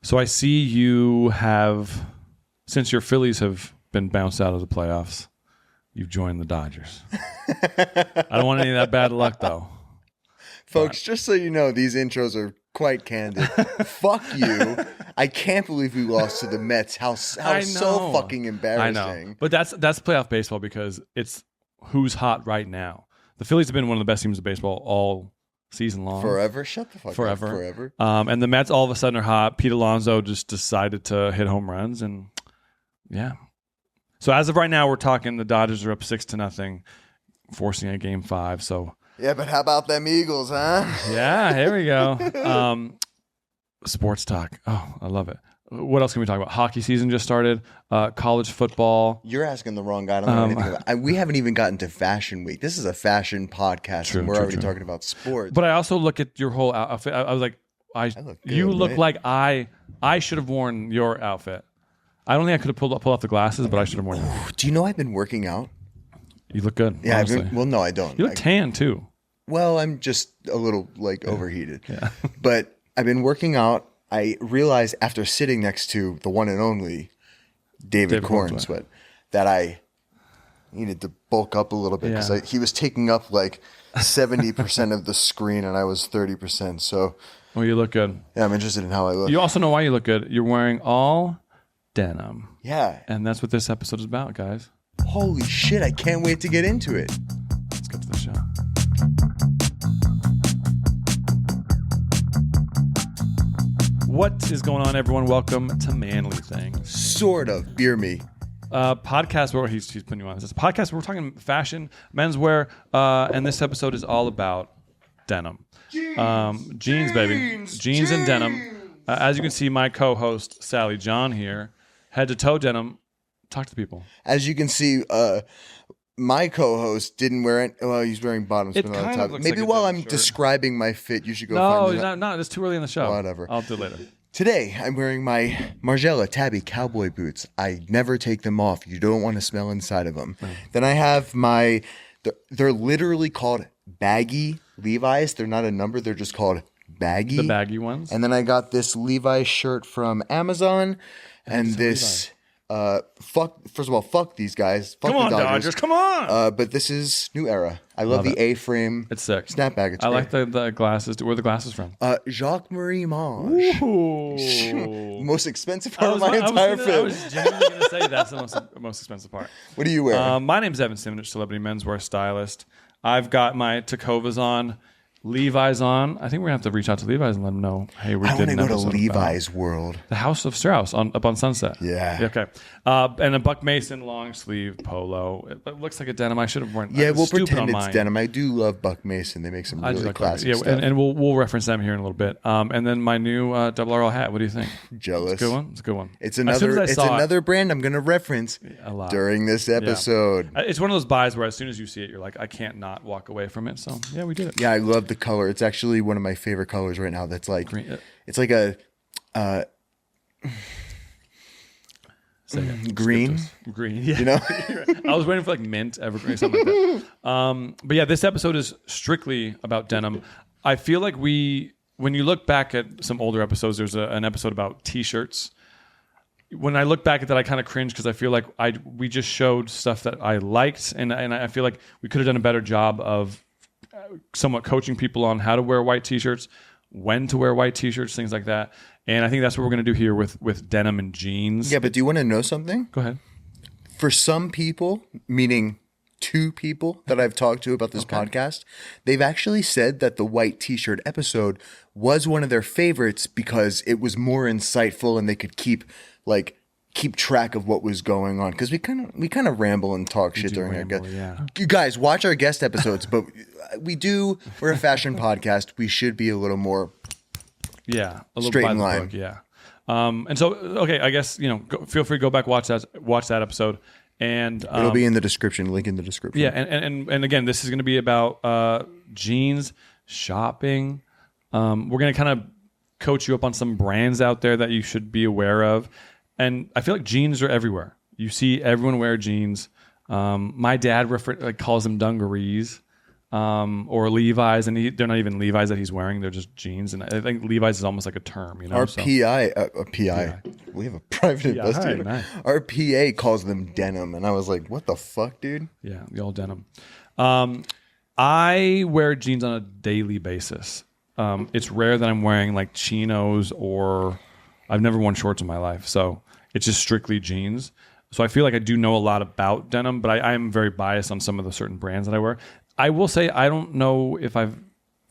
So I see you have, since your Phillies have been bounced out of the playoffs, you've joined the Dodgers. I don't want any of that bad luck, though. Folks, just so you know, these intros are quite candid. Fuck you. I can't believe we lost to the Mets. How so fucking embarrassing. I know. But that's playoff baseball because it's who's hot right now. The Phillies have been one of the best teams of baseball all season long. Forever? Shut the fuck up. Forever. And the Mets all of a sudden are hot. Pete Alonso just decided to hit home runs, and yeah. So as of right now, we're talking the Dodgers are up 6-0, forcing a Game 5. So yeah, but how about them Eagles, huh? yeah, here we go. Sports talk. Oh, I love it. What else can we talk about? Hockey season just started. College football. You're asking the wrong guy. I don't know anything about. We haven't even gotten to Fashion Week. This is a fashion podcast, and we're already talking about sports. But I also look at your whole outfit. I was like, you look like I should have worn your outfit. I don't think I could have pulled off the glasses, but I should have worn it. Do you know I've been working out? You look good. Yeah, well, no, I don't. You look tan too. Well, I'm just a little overheated. Yeah. But I've been working out. I realized after sitting next to the one and only David Cornsweat that I needed to bulk up a little bit because he was taking up like 70% of the screen and I was 30%. So, well, you look good. Yeah, I'm interested in how I look. You also know why you look good. You're wearing all denim. Yeah. And that's what this episode is about, guys. Holy shit, I can't wait to get into it. Let's get to the show. What is going on, everyone? Welcome to Manly Things. Sort of. Beer me. Podcast where he's putting you on. This is a podcast where we're talking fashion, menswear, and this episode is all about denim. Jeans, baby. Jeans and denim. As you can see, my co-host, Sally John here, head to toe denim. Talk to people. As you can see, my co-host didn't wear it. Well, he's wearing bottoms. It kind of looks maybe like while I'm describing my fit, you should go find it. No, it's too early in the show. Whatever. I'll do it later. Today, I'm wearing my Margiela Tabby cowboy boots. I never take them off. You don't want to smell inside of them. Then I have they're literally called baggy Levi's. They're not a number. They're just called baggy. The baggy ones. And then I got this Levi's shirt from Amazon. And this... first of all, fuck these guys. Fuck come on, the Dodgers. Come on. But this is new era. I love the A-frame. It's sick. Snapback. It's I great. like the glasses. Where are the glasses from? Jacques Marie Mange. Ooh. Most expensive part of my entire film. I was genuinely going to say that's the most expensive part. What do you wear? My name's Evan Simonich, celebrity menswear stylist. I've got my Tacovas on. Levi's on. I think we're gonna have to reach out to Levi's and let them know. Hey, we did an episode. I want to go to Levi's World. The House of Strauss up on Sunset. Yeah. Okay. And a Buck Mason long sleeve polo. It looks like a denim. I should have worn. Yeah, we'll pretend it's denim. I do love Buck Mason. They make some really classic stuff. And we'll reference them here in a little bit. And then my new double RL hat. What do you think? Jealous. It's a good one. It's a good one. It's another brand I'm gonna reference a lot during this episode. Yeah. It's one of those buys where as soon as you see it, you're like, I can't not walk away from it. So yeah, we did it. Yeah, I love the color. It's actually one of my favorite colors right now. That's like green. It's like a green. Green. Yeah. You know, I was waiting for like mint, evergreen, something like that. But yeah, this episode is strictly about denim. I feel like when you look back at some older episodes, there's an episode about t-shirts. When I look back at that, I kind of cringe because I feel like we just showed stuff that I liked, and I feel like we could have done a better job of somewhat coaching people on how to wear white t-shirts, when to wear white t-shirts, things like that. And I think that's what we're going to do here with denim and jeans. Yeah, but do you want to know something? Go ahead. For some people, meaning two people that I've talked to about this podcast, they've actually said that the white t-shirt episode was one of their favorites because it was more insightful and they could keep track of what was going on, because we kind of ramble and talk shit during our guest. Yeah. You guys watch our guest episodes, but we're a fashion podcast. We should be a little more a little straight by in the line. book, yeah. And so okay, I guess feel free to go back watch that episode, and it'll be in the description. Link in the description. Yeah, and again, this is going to be about jeans shopping. We're going to kind of coach you up on some brands out there that you should be aware of. And I feel like jeans are everywhere. You see everyone wear jeans. My dad calls them dungarees. or Levi's, and they're not even Levi's that he's wearing; they're just jeans. And I think Levi's is almost like a term, you know. Our PI, we have a private investigator. Nice. Our PA calls them denim, and I was like, "What the fuck, dude?" Yeah, the old denim. I wear jeans on a daily basis. It's rare that I'm wearing like chinos, or I've never worn shorts in my life, so it's just strictly jeans. So I feel like I do know a lot about denim, but I am very biased on some of the certain brands that I wear. I will say I don't know if I've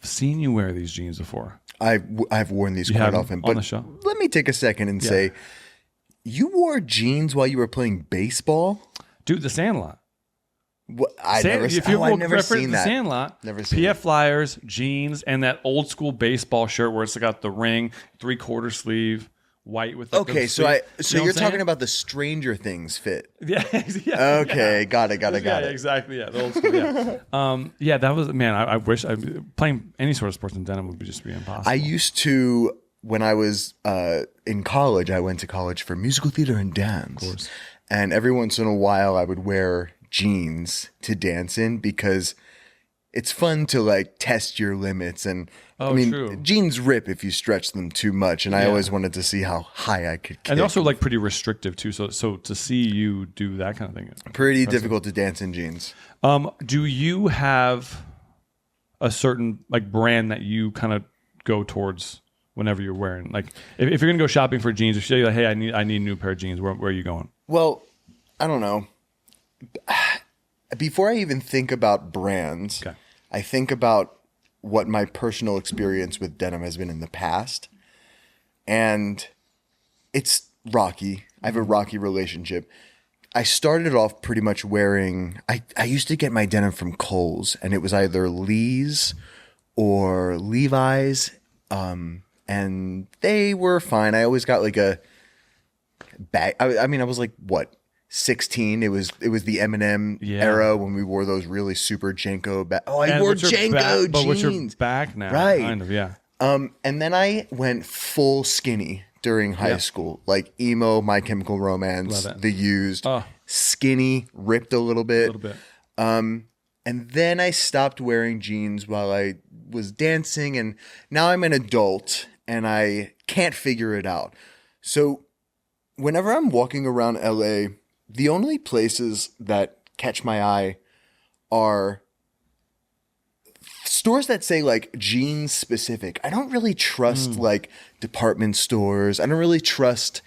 seen you wear these jeans before. I've worn these quite often. But on the show? Let me take a second and say, you wore jeans while you were playing baseball? Dude, the Sandlot. What? I've never seen that. Sandlot, never seen PF it. Flyers, jeans, and that old school baseball shirt where it's got the ring, 3/4 sleeve, white with like okay, the so sleeve. you're talking about the Stranger Things fit. Yeah. Okay, got it. Yeah, exactly. Yeah, the old school. Yeah. That was, man. I wish playing any sort of sports in denim would just be impossible. I used to, when I was in college, I went to college for musical theater and dance. Of course. And every once in a while, I would wear jeans to dance in because it's fun to like test your limits. And true. jeans rip if you stretch them too much. And I always wanted to see how high I could kick. And also like pretty restrictive too. So to see you do that kind of thing is pretty difficult to dance in jeans. Do you have a certain like brand that you kind of go towards whenever you're wearing? Like if you're gonna go shopping for jeans, if you're like, hey, I need a new pair of jeans, where are you going? Well, I don't know. Before I even think about brands, I think about what my personal experience with denim has been in the past. And it's rocky. I have a rocky relationship. I started off pretty much wearing, I used to get my denim from Kohl's, and it was either Lee's or Levi's. And they were fine. I always got like a bag. I mean, I was like, what? 16. It was the Eminem era when we wore those really super Janko I wore Janko jeans. But what's your back now? Right. Kind of, yeah. And then I went full skinny during high school, like emo, My Chemical Romance, The Used, skinny, ripped a little bit. And then I stopped wearing jeans while I was dancing, and now I'm an adult and I can't figure it out. So whenever I'm walking around LA, the only places that catch my eye are stores that say like jeans specific. I don't really trust like department stores. I don't really trust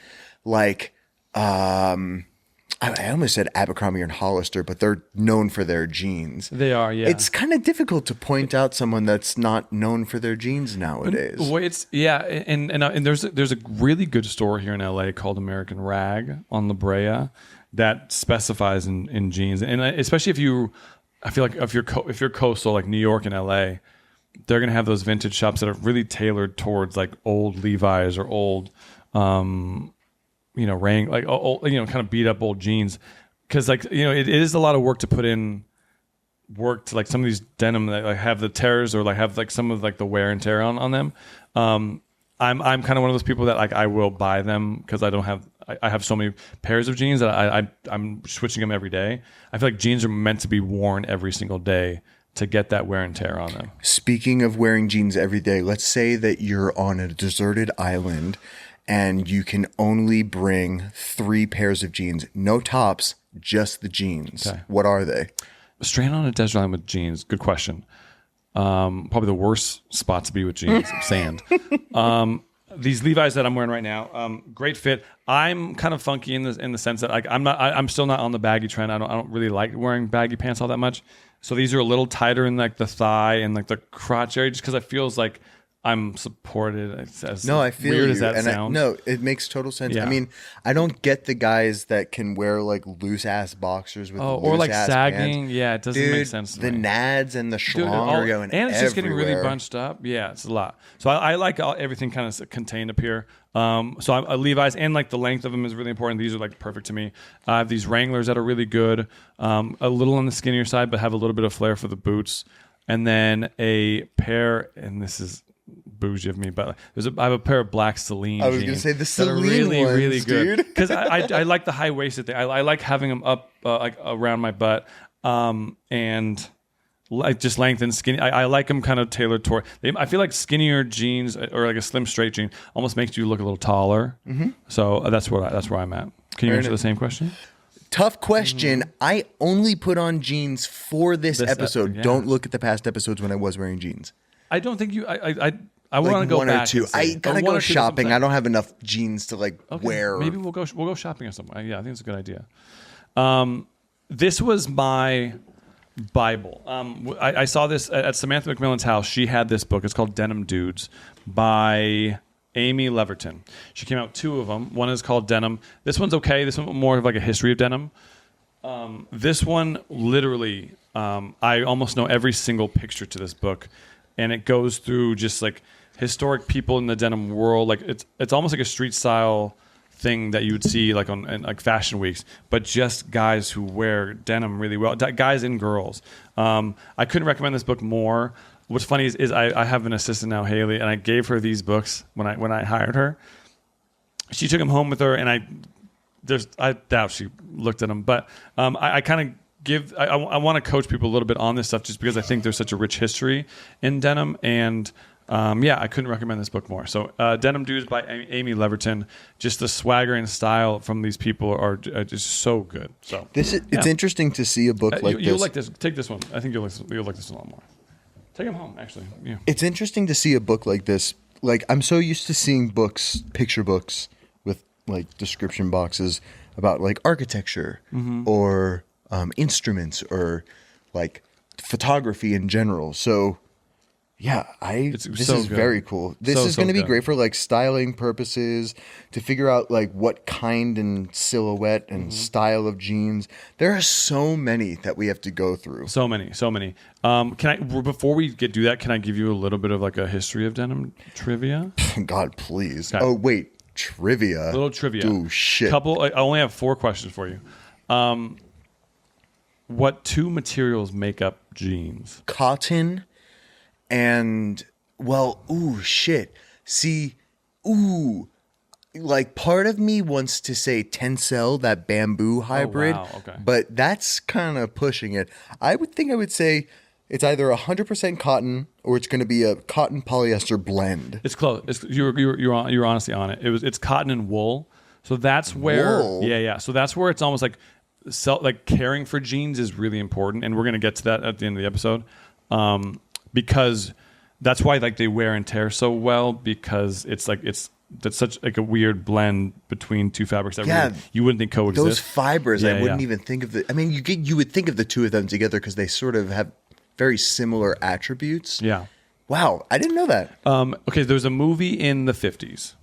like I almost said Abercrombie and Hollister, but they're known for their jeans. They are, yeah. It's kind of difficult to point out someone that's not known for their jeans nowadays. Well, and there's a really good store here in LA called American Rag on La Brea that specifies in jeans, and especially I feel like if you're coastal like New York and LA, they're gonna have those vintage shops that are really tailored towards like old Levi's or old. Rang like old, kind of beat up old jeans, because like it is a lot of work to put in work to like some of these denim that like have the tears or like have like some of like the wear and tear on them. I'm kind of one of those people that like I will buy them because I have so many pairs of jeans that I'm switching them every day. I feel like jeans are meant to be worn every single day to get that wear and tear on them. Speaking of wearing jeans every day, let's say that you're on a deserted island and you can only bring 3 pairs of jeans, no tops, just the jeans. Okay. What are they? Stranded on a desert island with jeans. Good question. Probably the worst spot to be with jeans, sand. These Levi's that I'm wearing right now, great fit. I'm kind of funky in the sense that like I'm still not on the baggy trend. I don't really like wearing baggy pants all that much. So these are a little tighter in like the thigh and like the crotch area, just because it feels like I'm supported. I feel weird you. as that sounds. No, it makes total sense. Yeah. I mean, I don't get the guys that can wear like loose ass boxers with or like sagging. Pants. Yeah, it doesn't make sense to the me. nads and the schlong are going and it's just getting really everywhere. bunched up. Yeah, it's a lot. So I like everything kind of contained up here. So I'm Levi's, and like the length of them is really important. These are like perfect to me. I have these Wranglers that are really good, a little on the skinnier side, but have a little bit of flair for the boots. And then a pair, and this is bougie of me, but I have a pair of black Celine jeans. I was going to say the Celine really, ones, really good, because I like the high waisted thing. I like having them up like around my butt, and like just length and skinny. I like them kind of tailored toward. I feel like skinnier jeans or like a slim straight jean almost makes you look a little taller. Mm-hmm. So that's where I'm at. Can you answer the same question? Tough question. Mm-hmm. I only put on jeans for this episode. Don't look at the past episodes when I was wearing jeans. I don't think you. I want to go one back or two. I gotta go shopping. I don't have enough jeans to wear. Maybe we'll go shopping or something. Yeah, I think it's a good idea. This was my Bible. I saw this at Samantha McMillan's house. She had this book. It's called Denim Dudes by Amy Leverton. She came out 2 of them. One is called Denim. This one's okay. This one more of like a history of denim. This one literally, I almost know every single picture to this book, and it goes through just like historic people in the denim world. Like it's almost like a street style thing that you would see like on like fashion weeks, but just guys who wear denim really well, guys and girls. I couldn't recommend this book more. What's funny is I have an assistant now, Haley, and I gave her these books when I hired her. She took them home with her, and I doubt she looked at them, but I kind of I want to coach people a little bit on this stuff just because I think there's such a rich history in denim, and I couldn't recommend this book more. So Denim Dudes by Amy Leverton. Just the swagger and style from these people are just so good. So it's interesting to see a book like this. You'll like this. Take this one. I think you'll like this a lot more. Take them home, actually. Yeah. It's interesting to see a book like this. Like, I'm so used to seeing picture books with like description boxes about like architecture or instruments or like photography in general. So yeah, this is very cool. This is going to be great for like styling purposes, to figure out like what kind and silhouette and style of jeans. There are so many that we have to go through. So many. Before we do that, can I give you a little bit of like a history of denim trivia? God, please. Okay. Oh, wait. Trivia. A little trivia. Oh, shit. I only have 4 questions for you. What 2 materials make up jeans? Cotton and, shit. See, like part of me wants to say Tencel, that bamboo hybrid, okay. But that's kind of pushing it. I would say it's either 100% cotton or it's going to be a cotton polyester blend. It's close. You're honestly on it. It's cotton and wool. So that's where, wool? Yeah. So that's where it's almost like caring for jeans is really important, and we're going to get to that at the end of the episode. Because that's why like they wear and tear so well, because that's such like a weird blend between 2 fabrics that really, you wouldn't think coexist. Those fibers, I wouldn't even think of you would think of the 2 of them together because they sort of have very similar attributes. Yeah. Wow, I didn't know that. Okay, there's a movie in the 50s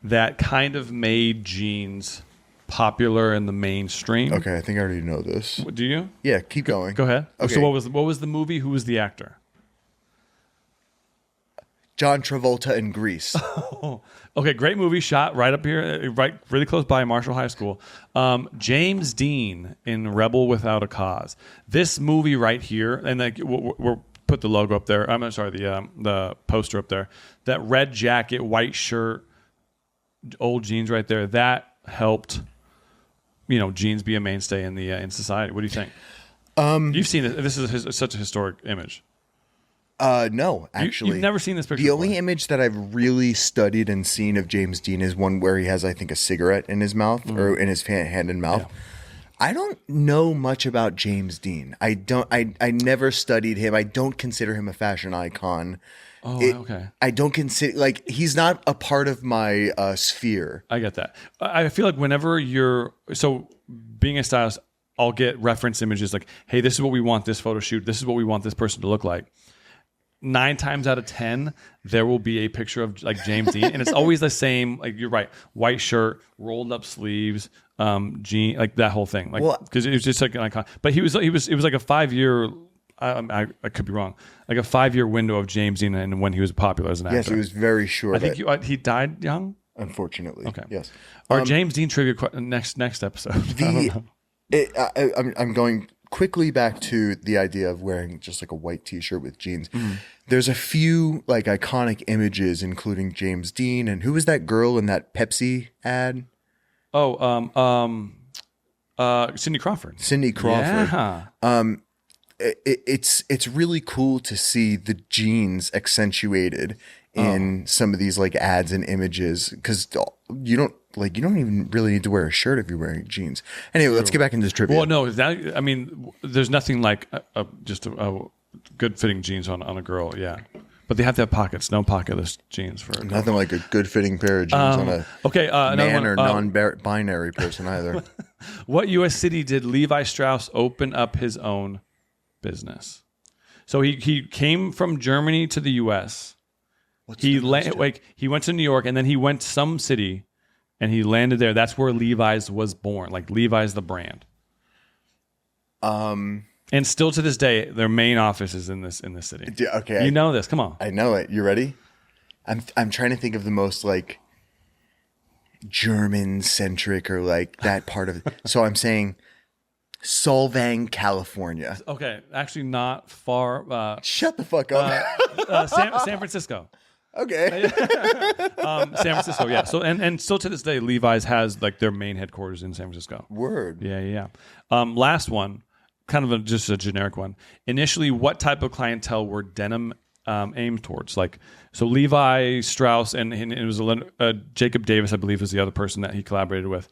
that kind of made jeans popular in the mainstream. Okay, I think I already know this. Do you? Yeah, keep going. Go ahead. Okay. So what was the movie? Who was the actor? John Travolta in Grease. Okay, great movie, shot right up here, right really close by Marshall High School. James Dean in Rebel Without a Cause. This movie right here, and like we'll put the logo up there. I'm sorry, the poster up there. That red jacket, white shirt, old jeans right there. That helped, jeans be a mainstay in society. What do you think? You've seen it. This is such a historic image. No, actually. You've never seen this picture The before. only image that I've really studied and seen of James Dean is one where he has, I think, a cigarette in his mouth or in his hand and mouth. Yeah. I don't know much about James Dean. I never studied him. I don't consider him a fashion icon. Okay. I don't consider, he's not a part of my sphere. I get that. I feel like whenever being a stylist, I'll get reference images like, hey, this is what we want this photo shoot. This is what we want this person to look like. 9 times out of 10, there will be a picture of like James Dean, and it's always the same. Like you're right, white shirt, rolled up sleeves, jean, like that whole thing. Like because it was just like an icon. But it was like a 5-year. I could be wrong. Like a 5-year window of James Dean and when he was popular as an actor. Yes, he was very short. I think he died young. Unfortunately. Okay. Yes. Our James Dean trivia next episode. I'm going quickly back to the idea of wearing just like a white t-shirt with jeans. There's a few like iconic images, including James Dean, and who was that girl in that Pepsi ad? Cindy Crawford. Cindy Crawford. Yeah. it's really cool to see the jeans accentuated in some of these like ads and images, because you don't even really need to wear a shirt if you're wearing jeans. Anyway, let's get back into this trivia. Well, no, I mean, there's nothing like just a good fitting jeans on a girl. Yeah. But they have to have pockets. No pocketless jeans for a girl. Nothing like a good fitting pair of jeans on a man or non-binary person either. What U.S. city did Levi Strauss open up his own business? So he came from Germany to the U.S. He went to New York, and then he went to some city, and he landed there. That's where Levi's was born. Like Levi's the brand. And still to this day, their main office is in this city. Okay, you know this. Come on, I know it. You ready? I'm trying to think of the most like German centric or like that part of it. So I'm saying Solvang, California. Okay, actually not far. Shut the fuck up. San Francisco. Okay. San Francisco, yeah. So and still to this day, Levi's has like their main headquarters in San Francisco. Word. Yeah. Last one. Kind of just a generic one. Initially, what type of clientele were Denim aimed towards? Like, so Levi Strauss and it was Jacob Davis, I believe, was the other person that he collaborated with.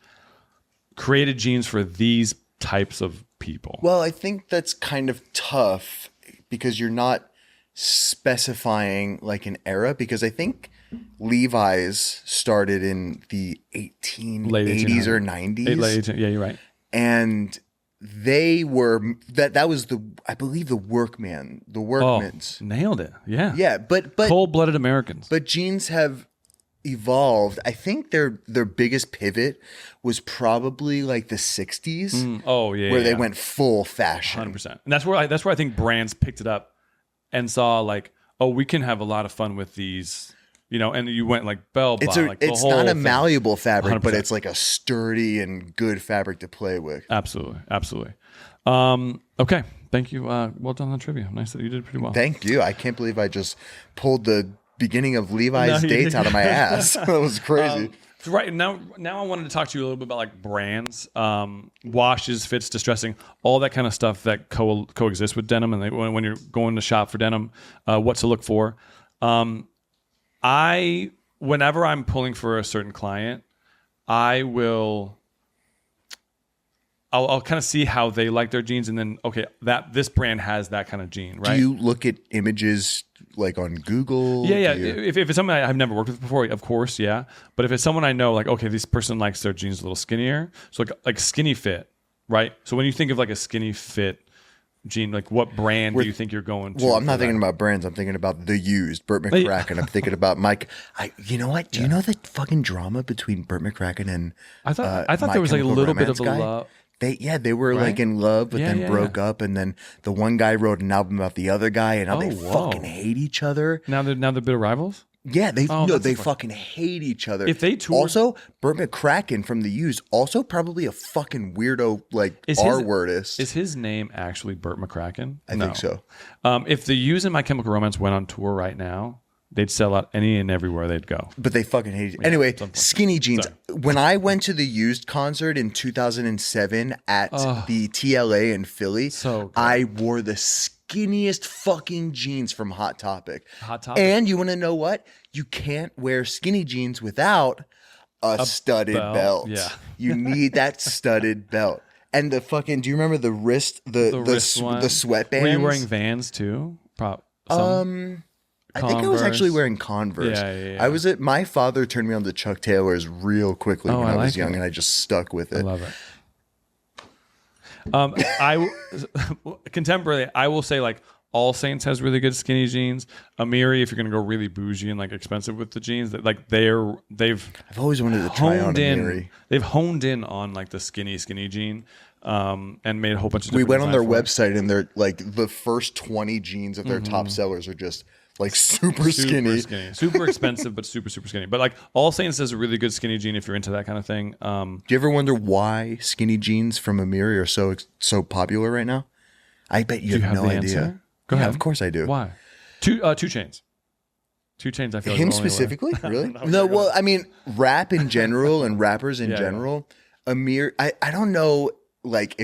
Created jeans for these types of people. Well, I think that's kind of tough because you're not specifying like an era. Because I think Levi's started in the 1880s or 90s. Yeah, you're right. And they were that was I believe the workmen's. Oh, nailed it. Yeah, but cold-blooded Americans. But jeans have evolved. I think their biggest pivot was probably like the 60s. Where they went full fashion. 100%. And that's where I think brands picked it up and saw like, oh, we can have a lot of fun with these. You know, and you went like bell bottom. It's not a malleable fabric, 100%. But it's like a sturdy and good fabric to play with. Absolutely. Okay, thank you. Well done on the trivia. Nice that you did pretty well. Thank you. I can't believe I just pulled the beginning of Levi's dates out of my ass. That was crazy. Right now I wanted to talk to you a little bit about like brands, washes, fits, distressing, all that kind of stuff that coexist with denim, and when you're going to shop for denim, what to look for. Whenever I'm pulling for a certain client, I'll kind of see how they like their jeans, and then this brand has that kind of jean, right? Do you look at images like on Google? Yeah. If it's something I've never worked with before, of course, yeah. But if it's someone I know, like this person likes their jeans a little skinnier, so like skinny fit, right? So when you think of like a skinny fit jean, like what brand do you think you're going to? Well, I'm not thinking about brands. I'm thinking about the used Burt McCracken. I'm thinking about Mike. You know what? Do you know the fucking drama between Burt McCracken and I thought there was like a little bit of a love. They were like in love, but then broke up, and then the one guy wrote an album about the other guy, and now they fucking hate each other. Now they're bitter rivals. Yeah, they fucking hate each other. If they toured, also Burt McCracken from the Used, also probably a fucking weirdo like R-wordist. Is his name actually Burt McCracken? I think so. If the Used and My Chemical Romance went on tour right now, they'd sell out any and everywhere they'd go. But they fucking hate it. Anyway, skinny jeans. Sorry. When I went to the Used concert in 2007 at the TLA in Philly, I wore the skinniest fucking jeans from Hot Topic. And you want to know what? You can't wear skinny jeans without a studded belt. Yeah. You need that studded belt. And the fucking, do you remember the wrist one? The sweatbands? Were you wearing Vans too? I think I was actually wearing Converse. Yeah. My father turned me on to Chuck Taylor's real quickly when I was young, and I just stuck with it. I love it. Contemporarily, I will say like All Saints has really good skinny jeans. Amiri, if you're gonna go really bougie and like expensive with the jeans, that like I've always wanted to try on Amiri. They've honed in on like the skinny jean. And made a whole bunch of. We went on their website, and they're like the first 20 jeans of their top sellers are just like super skinny, super expensive, but super skinny. But like All Saints does a really good skinny jean if you're into that kind of thing. Do you ever wonder why skinny jeans from Amiri are so popular right now? I bet you have no idea. Go ahead. Of course I do. Why? 2 Chainz. 2 Chainz. I feel him specifically, really? No. Well, I mean, rap in general and rappers in general. Amiri, I don't know. Like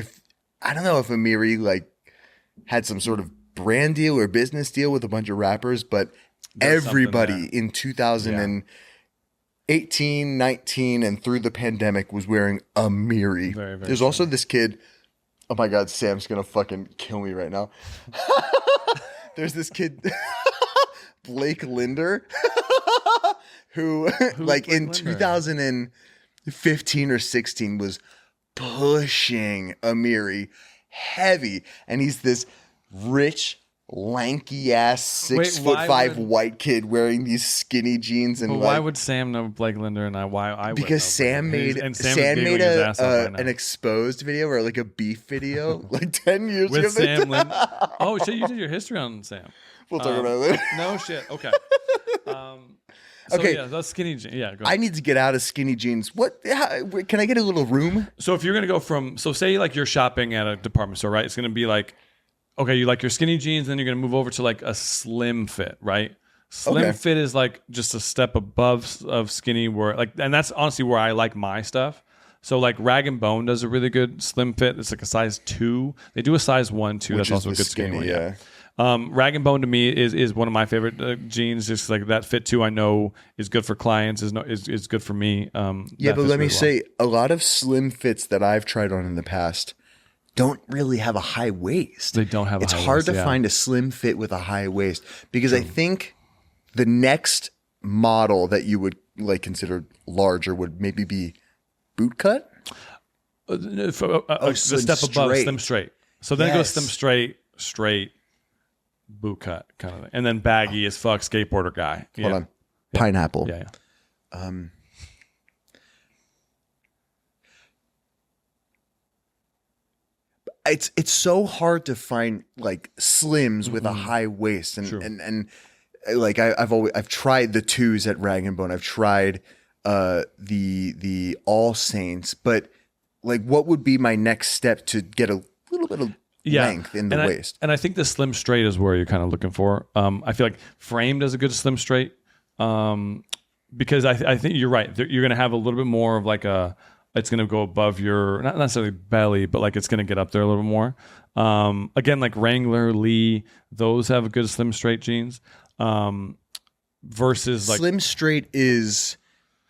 I don't know if Amiri like had some sort of brand deal or business deal with a bunch of rappers, but There's everybody in 2018, 19, and through the pandemic was wearing a Miri. Very, very There's true. also this kid. Oh my God, Sam's gonna fucking kill me right now. There's this kid, Blake Linder, who like Blake in Linder? 2015 or 16 was pushing a Miri heavy, and he's this rich, lanky ass 6'5" white kid wearing these skinny jeans and But like, why would Sam know Blake Linder and why I would because know Sam Blake made Linder? And Sam Sam is made giggling his ass off right now. an exposed video or like a beef video like 10 years ago. With Sam Linder. Oh shit, you did your history on Sam. We'll talk about it later. No shit. Okay. So Okay. yeah, that's skinny jeans. Yeah, go I ahead. need to get out of skinny jeans. Can I get a little room? So if you're gonna go say like you're shopping at a department store, right? It's gonna be like, okay, you like your skinny jeans, then you're gonna move over to like a slim fit, right? Slim Okay. fit is like just a step above of skinny, where like, and that's honestly where I like my stuff. So like Rag & Bone does a really good slim fit. It's like a size 2. They do a size 1 too. Which That's is also a the good skinny one. yeah. Rag & Bone to me is one of my favorite jeans. Just like that fit too, I know is good for clients. Is good for me. Yeah, but let me say, a lot of slim fits that I've tried on in the past don't really have a high waist. They don't have a It's high hard waist, to yeah. find a slim fit with a high waist because I think the next model that you would like consider larger would maybe be boot cut. the slim step above straight. slim straight. So then it goes Yes. slim straight, boot cut kind of thing, and then baggy as fuck skateboarder guy. Hold on. Pineapple. Yeah. It's so hard to find like slims with Mm-hmm. a high waist and like I've tried the 2s at Rag & Bone. I've tried the All Saints, but like what would be my next step to get a little bit of length in the waist? And I think the slim straight is where you're kind of looking for. I feel like Frame does a good slim straight because I think you're right. You're going to have a little bit more of like it's going to go above your, not necessarily belly, but like it's going to get up there a little bit more. Again, like Wrangler, Lee, those have a good slim straight jeans versus like Slim straight is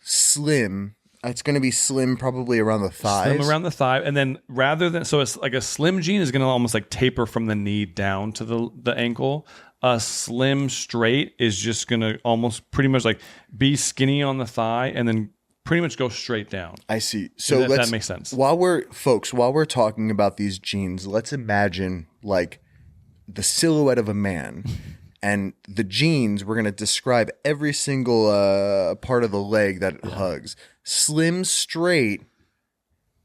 slim. It's going to be slim probably around the thighs. slim around the thigh, and then rather than so it's like a slim jean is going to almost like taper from the knee down to the ankle. A slim straight is just going to almost pretty much like be skinny on the thigh and then pretty much go straight down. I see. So that makes sense. While we're talking about these jeans, let's imagine like the silhouette of a man. And the jeans, we're going to describe every single part of the leg that it hugs. Slim straight,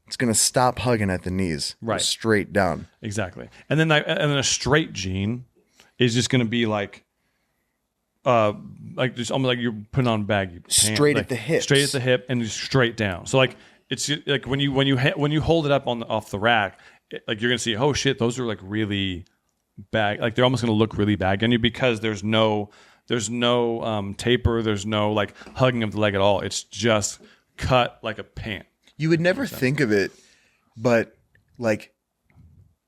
it's going to stop hugging at the knees. Right. Straight down. Exactly. And then a straight jean is just going to be like just almost like you're putting on baggy pants. Straight like, at the hips. Straight at the hip and just straight down. So like it's like when you hold it up off the rack, like you're going to see, oh shit, those are like really bag, like they're almost going to look really baggy on you because there's no taper, there's no like hugging of the leg at all. It's just cut like a pant. You would never think of it, but like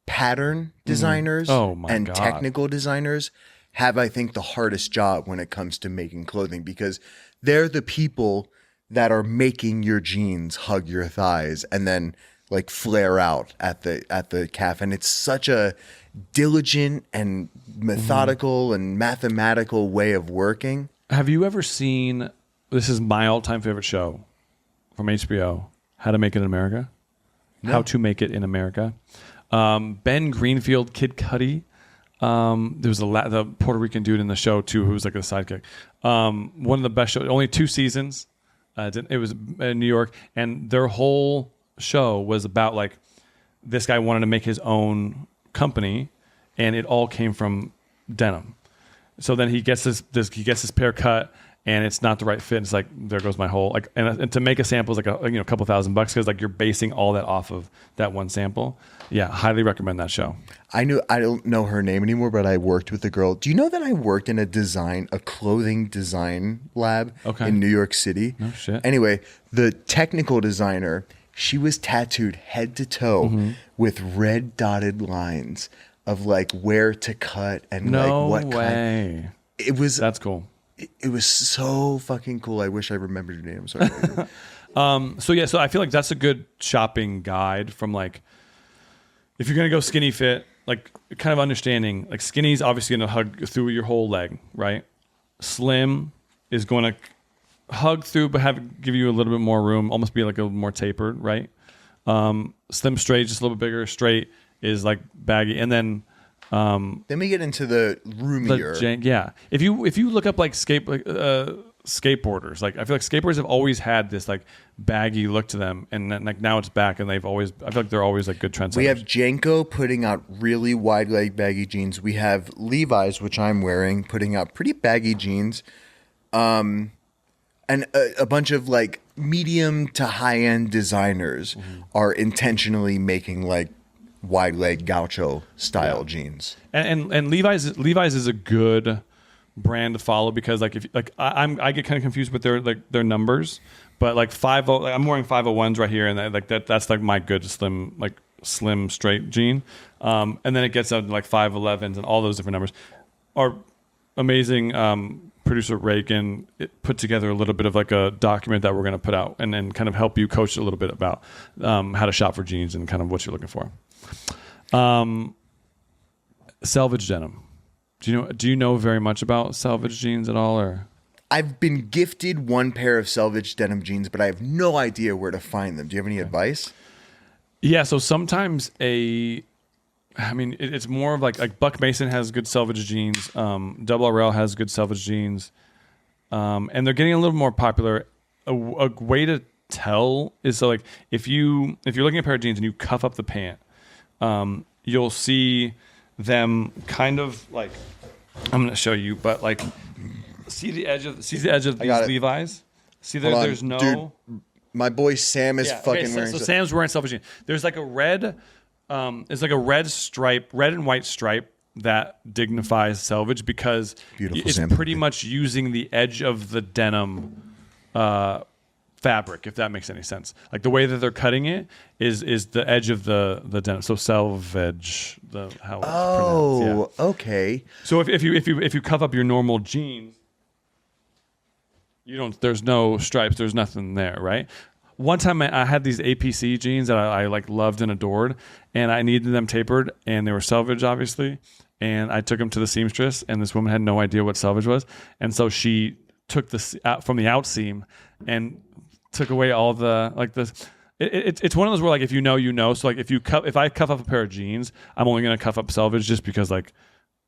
pattern designers Oh my and God. technical designers have, I think, the hardest job when it comes to making clothing because they're the people that are making your jeans hug your thighs and then like flare out at the calf. And it's such a diligent and methodical and mathematical way of working. Have you ever seen, this is my all-time favorite show from HBO, How to Make It in America? No. How to Make It in America. Ben Greenfield, Kid Cudi. There was the Puerto Rican dude in the show too, who was like a sidekick. One of the best shows, only 2 seasons. It was in New York, and their whole show was about like this guy wanted to make his own company, and it all came from denim. So then he gets his pair cut, and it's not the right fit. And it's like, there goes my whole like, and to make a sample is like a couple $1,000 because like you're basing all that off of that one sample. Yeah, highly recommend that show. I don't know her name anymore, but I worked with a girl. Do you know that I worked in a clothing design lab in New York City? No shit. Anyway, the technical designer, she was tattooed head to toe with red dotted lines of like where to cut and No like what way. kind. It was That's cool. it was so fucking cool. I wish I remembered your name. I'm sorry. So I feel like that's a good shopping guide from like, if you're going to go skinny fit, like kind of understanding, like skinny's obviously going to hug through your whole leg, right? Slim is going to hug through, but give you a little bit more room, almost be like a little more tapered, right? Slim straight, just a little bit bigger. Straight is like baggy. And then Then we get into the roomier. yeah. If you look up like skateboarders, like I feel like skateboarders have always had this like baggy look to them, and then, like now it's back, and I feel like they're always like good trendsetters. We have Janko putting out really wide leg baggy jeans. We have Levi's, which I'm wearing, putting out pretty baggy jeans. And a bunch of like medium to high end designers are intentionally making like wide leg gaucho style jeans. And Levi's is a good brand to follow, because like I get kind of confused with their numbers, but like I'm wearing 501s right here, and that's like my good slim straight jean, and then it gets up to like 511s, and all those different numbers are amazing. Producer Reagan put together a little bit of like a document that we're going to put out, and then kind of help you coach a little bit about how to shop for jeans and kind of what you're looking for. Selvage denim. Do you know very much about selvage jeans at all, or? I've been gifted one pair of selvage denim jeans, but I have no idea where to find them. Do you have any advice? Yeah, so sometimes it's more of like Buck Mason has good selvage jeans. Double RL has good selvage jeans, and they're getting a little more popular. A way to tell is, so like if you're looking at a pair of jeans and you cuff up the pant, you'll see them kind of like, I'm going to show you, but like see the edge of these Levi's. See there, there's no. Dude, my boy Sam is fucking wearing. So Sam's wearing selvage jeans. There's like a red. It's like a red and white stripe that dignifies selvage, because it's pretty much using the edge of the denim fabric, if that makes any sense. Like the way that they're cutting it is the edge of the denim. So selvage, how it's pronounced. Yeah. Okay. So if you cuff up your normal jeans, there's no stripes, there's nothing there, right? One time I had these APC jeans that I like loved and adored, and I needed them tapered, and they were selvage, obviously. And I took them to the seamstress, and this woman had no idea what selvage was, and so she took this out from the out seam and took away all the like the. It's one of those where like if you know, you know. So like if I cuff up a pair of jeans, I'm only gonna cuff up selvage, just because like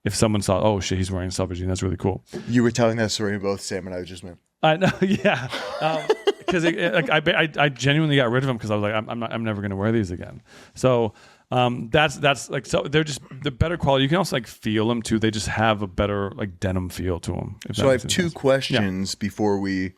if someone saw, oh shit, he's wearing selvage jeans, that's really cool. You were telling that story to both Sam and I just went. I know, yeah. Because I genuinely got rid of them, because I was like, I'm never going to wear these again. So that's like, so they're better quality. You can also like feel them too. They just have a better like denim feel to them. So I have two questions before we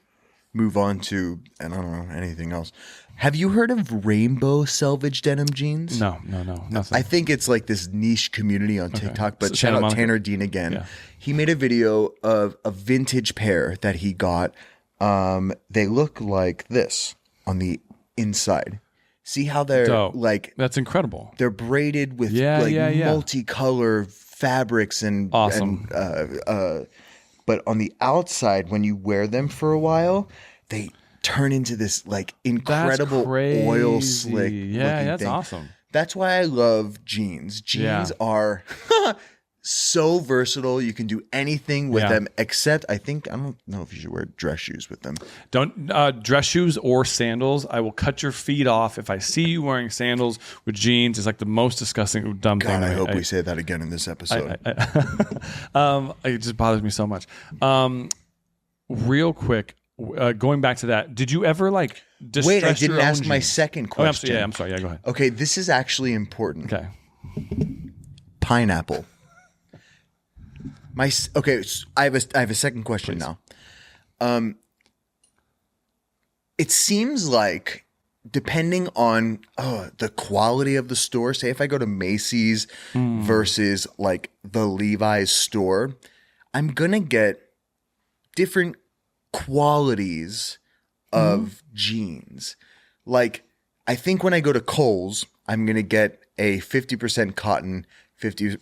move on to, and I don't know, anything else. Have you heard of rainbow selvage denim jeans? No, nothing. I think it's like this niche community on TikTok, but So shout out Monica. Tanner Dean again. Yeah. He made a video of a vintage pair that he got. They look like this on the inside. See how they're Dope. like, That's incredible. they're braided with Yeah. multicolor fabrics and Awesome. But on the outside, when you wear them for a while, they turn into this like incredible oil slick. Yeah, that's thing. awesome. That's why I love jeans. Jeans are so versatile. You can do anything with them, except I don't know if you should wear dress shoes with them. Don't dress shoes or sandals. I will cut your feet off if I see you wearing sandals with jeans. It's like the most disgusting, dumb thing. God, I hope we say that again in this episode. It just bothers me so much. Real quick, going back to that, did you ever like distress Wait, I didn't your own ask my jeans? second question. I'm sorry. Yeah, go ahead. Okay, this is actually important. Okay. Pineapple. I have a second question now. It seems like, depending on the quality of the store, say if I go to Macy's versus like the Levi's store, I'm gonna get different qualities of jeans. Like I think when I go to Kohl's, I'm gonna get a 50% cotton, 50%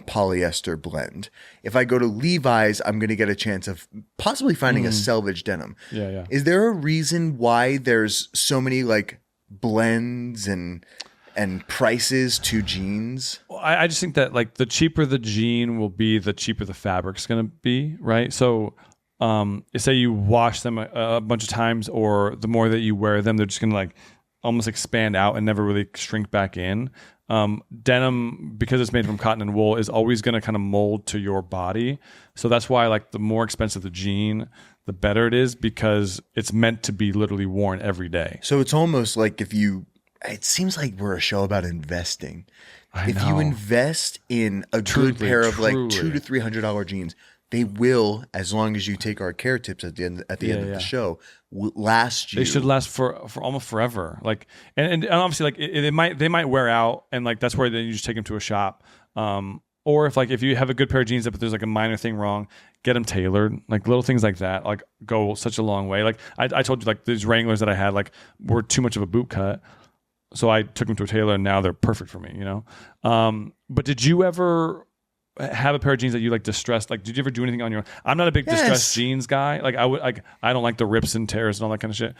polyester blend. If I go to Levi's, I'm going to get a chance of possibly finding a selvage denim. Yeah. Is there a reason why there's so many like blends and prices to jeans? Well, I just think that like the cheaper the jean will be, the cheaper the fabric's going to be, right? So say you wash them a bunch of times, or the more that you wear them, they're just going to like almost expand out and never really shrink back in. Denim, because it's made from cotton and wool, is always going to kind of mold to your body. So that's why like the more expensive the jean, the better it is, because it's meant to be literally worn every day. So it's almost like it seems like we're a show about investing. If you invest in a good pair of like $200 to $300 jeans, they will, as long as you take our care tips at the end of the show, last you. They should last for almost forever. Like, and obviously, like they might wear out, and like that's where then you just take them to a shop. Or if you have a good pair of jeans, but there's like a minor thing wrong, get them tailored. Like little things like that, like go such a long way. Like I told you, like these Wranglers that I had, like were too much of a boot cut, so I took them to a tailor, and now they're perfect for me. But did you ever have a pair of jeans that you like distressed? Like, did you ever do anything on your own? I'm not a big distressed jeans guy. Like I don't like the rips and tears and all that kind of shit.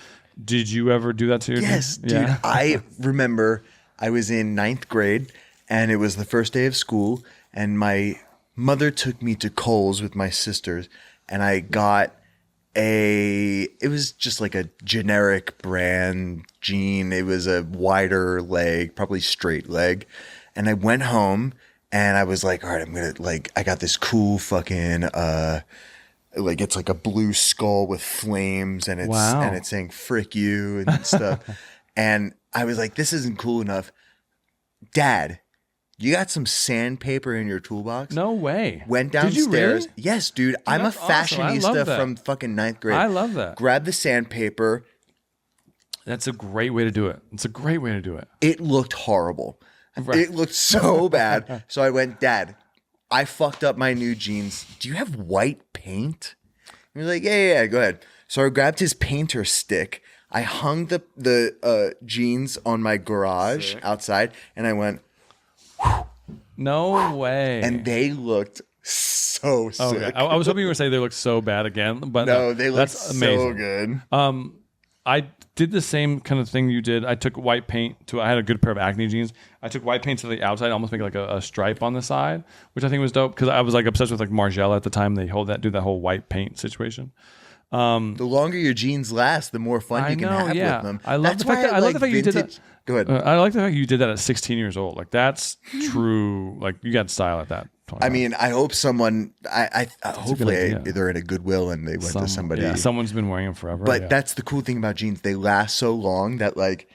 Did you ever do that to your jeans? Dude. Yeah. I remember I was in 9th grade, and it was the first day of school, and my mother took me to Kohl's with my sisters, and I got it was just like a generic brand jean. It was a wider leg, probably straight leg. And I went home, and I was like, all right, I got this cool fucking, like it's like a blue skull with flames, and it's saying frick you and stuff. And I was like, this isn't cool enough. Dad, you got some sandpaper in your toolbox? No way. Went downstairs. Did you really? Yes, dude. I'm a fashionista from fucking 9th grade. I love that. Grabbed the sandpaper. That's a great way to do it. It's a great way to do it. It looked horrible. Right. It looked so bad. So I went, Dad, I fucked up my new jeans. Do you have white paint? He was like, yeah, go ahead. So I grabbed his painter stick. I hung the jeans on my garage outside, and I went, no way. And they looked so sick. Okay. I was hoping you were saying they looked so bad again, but no, they looked so good. I did the same kind of thing you did. I took white paint I had a good pair of Acne jeans. I took white paint to the outside, almost make like a stripe on the side, which I think was dope, because I was like obsessed with like Margiela at the time. They do that whole white paint situation. The longer your jeans last, the more fun you can have with them. I love the fact you did that. Go ahead. I like the fact you did that at 16 years old. Like that's true. Like you got style at that point. I mean, I hope someone. Hopefully they're in a Goodwill and they went to somebody. Yeah, someone's been wearing them forever. But that's the cool thing about jeans. They last so long that like